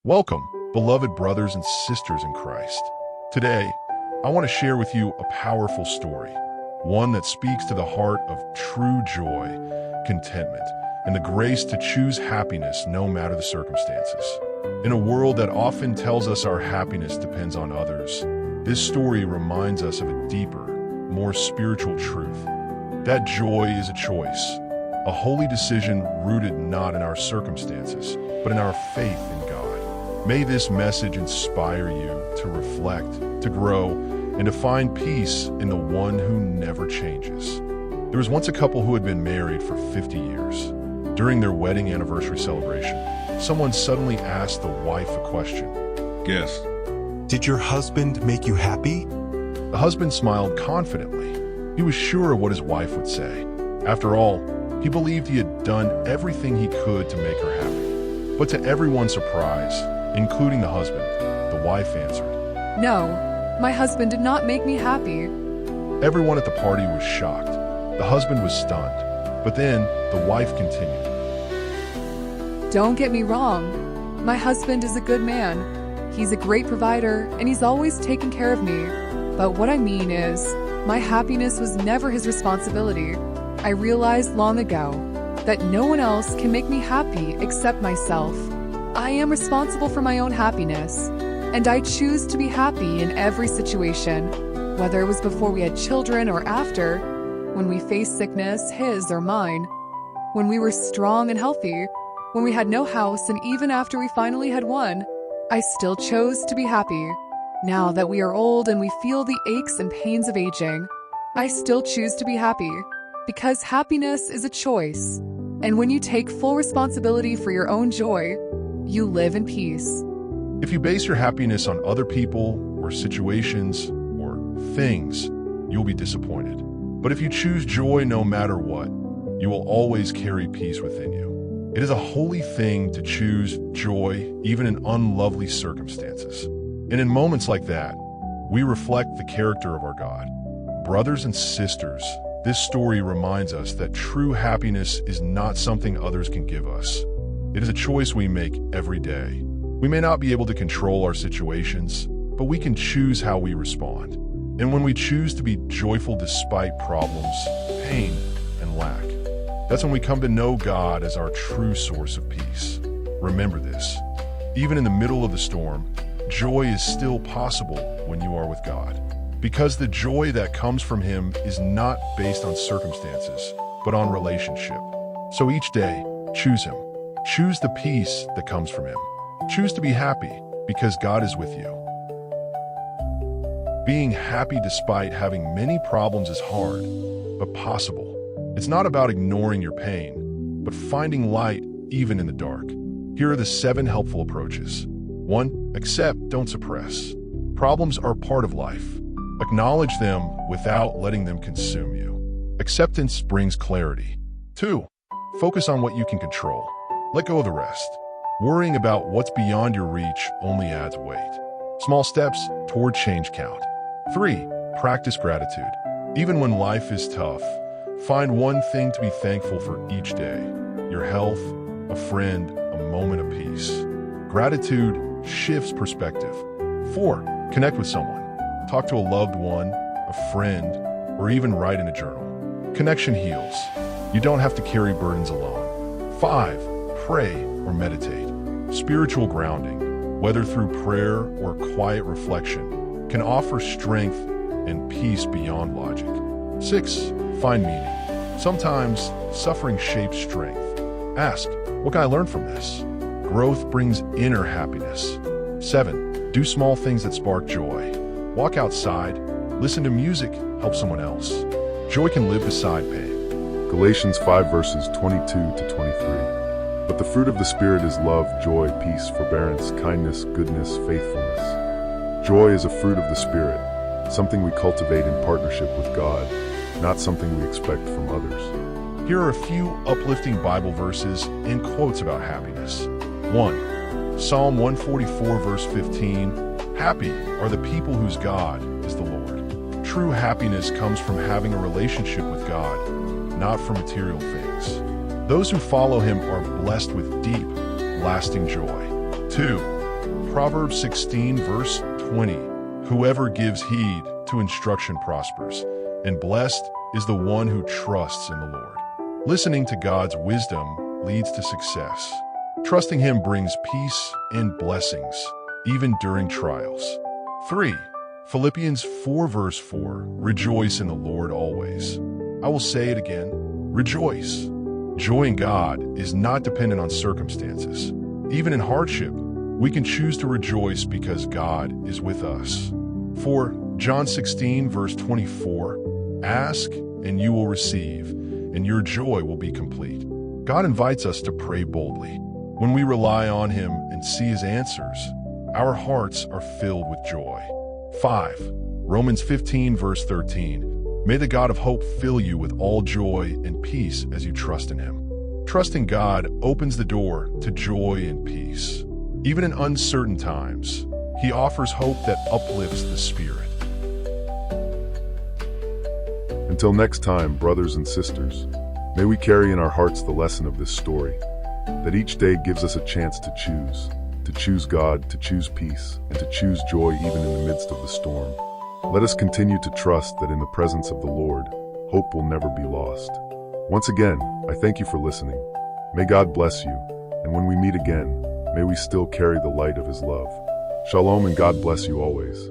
Welcome, beloved brothers and sisters in Christ. Today, I want to share with you a powerful story, one that speaks to the heart of true joy, contentment, and the grace to choose happiness no matter the circumstances. In a world that often tells us our happiness depends on others, this story reminds us of a deeper, more spiritual truth. That joy is a choice, a holy decision rooted not in our circumstances, but in our faith in God. May this message inspire you to reflect, to grow, and to find peace in the one who never changes. There was once a couple who had been married for 50 years. During their wedding anniversary celebration, someone suddenly asked the wife a question. Yes. Did your husband make you happy? The husband smiled confidently. He was sure of what his wife would say. After all, he believed he had done everything he could to make her happy. But to everyone's surprise, including the husband, the wife answered, No, my husband did not make me happy. Everyone at the party was shocked. The husband was stunned. But then the wife continued. Don't get me wrong. My husband is a good man. He's a great provider, and he's always taken care of me. But what I mean is, my happiness was never his responsibility. I realized long ago that no one else can make me happy except myself. I am responsible for my own happiness, and I choose to be happy in every situation, whether it was before we had children or after, when we faced sickness, his or mine, when we were strong and healthy, when we had no house, and even after we finally had one. I still chose to be happy. Now that we are old and we feel the aches and pains of aging, I still choose to be happy, because happiness is a choice. And when you take full responsibility for your own joy, you live in peace. If you base your happiness on other people or situations or things, you'll be disappointed. But if you choose joy no matter what, you will always carry peace within you. It is a holy thing to choose joy even in unlovely circumstances. And in moments like that, we reflect the character of our God. Brothers and sisters, this story reminds us that true happiness is not something others can give us. It is a choice we make every day. We may not be able to control our situations, but we can choose how we respond. And when we choose to be joyful despite problems, pain, and lack, that's when we come to know God as our true source of peace. Remember this, even in the middle of the storm, joy is still possible when you are with God. Because the joy that comes from Him is not based on circumstances, but on relationship. So each day, choose Him. Choose the peace that comes from Him. Choose to be happy because God is with you. Being happy despite having many problems is hard, but possible. It's not about ignoring your pain, but finding light even in the dark. Here are the 7 helpful approaches. 1. Accept, don't suppress. Problems are part of life. Acknowledge them without letting them consume you. Acceptance brings clarity. 2. Focus on what you can control. Let go of the rest. Worrying about what's beyond your reach only adds weight. Small steps toward change count. 3. Practice gratitude. Even when life is tough, find one thing to be thankful for each day. Your health, a friend, a moment of peace. Gratitude shifts perspective. 4. Connect with someone. Talk to a loved one, a friend, or even write in a journal. Connection heals. You don't have to carry burdens alone. 5. Pray or meditate. Spiritual grounding, whether through prayer or quiet reflection, can offer strength and peace beyond logic. 6. Find meaning. Sometimes suffering shapes strength. Ask, what can I learn from this? Growth brings inner happiness. 7. Do small things that spark joy. Walk outside, listen to music, help someone else. Joy can live beside pain. Galatians 5 verses 22 to 23. But the fruit of the Spirit is love, joy, peace, forbearance, kindness, goodness, faithfulness. Joy is a fruit of the Spirit, something we cultivate in partnership with God, not something we expect from others. Here are a few uplifting Bible verses and quotes about happiness. 1. Psalm 144 verse 15. Happy are the people whose God is the Lord. True happiness comes from having a relationship with God, not from material things. Those who follow Him are blessed with deep, lasting joy. 2. Proverbs 16 verse 20. Whoever gives heed to instruction prospers, and blessed is the one who trusts in the Lord. Listening to God's wisdom leads to success. Trusting Him brings peace and blessings, even during trials. 3. Philippians 4 verse 4. Rejoice in the Lord always. I will say it again. Rejoice. Joy in God is not dependent on circumstances. Even in hardship, we can choose to rejoice because God is with us. 4. John 16 verse 24. Ask and you will receive, and your joy will be complete. God invites us to pray boldly. When we rely on Him and see His answers, our hearts are filled with joy. 5. Romans 15 verse 13. May the God of hope fill you with all joy and peace as you trust in Him. Trusting God opens the door to joy and peace. Even in uncertain times, He offers hope that uplifts the spirit. Until next time, brothers and sisters, may we carry in our hearts the lesson of this story, that each day gives us a chance to choose God, to choose peace, and to choose joy even in the midst of the storm. Let us continue to trust that in the presence of the Lord, hope will never be lost. Once again, I thank you for listening. May God bless you, and when we meet again, may we still carry the light of His love. Shalom and God bless you always.